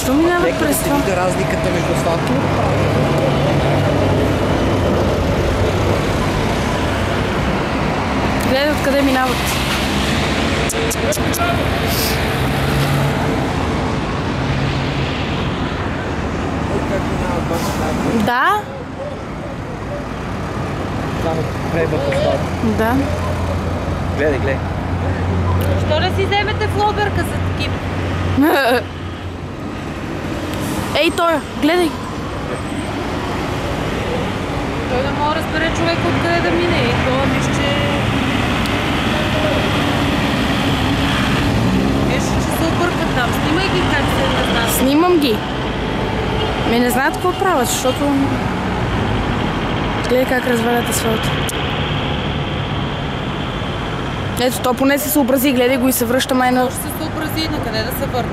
Защо минават през това? Нека да разликата между асфалта и Гледай откъде минават. Да? Само преба по асфалта. Да. Гледай, гледай. Що не си вземете флоберка за такива? Ей, той, гледай. Той не може да разбере човек откъде да мине и това вижте... Виж, че се объркат там. Снимай ги как се не знаят. Снимам ги. Ми не знаят какво правят, защото... Гледай как развалят асфалта. Ето, то поне се съобрази, гледай го и се връща май на... Ще се съобрази на къде да се върне.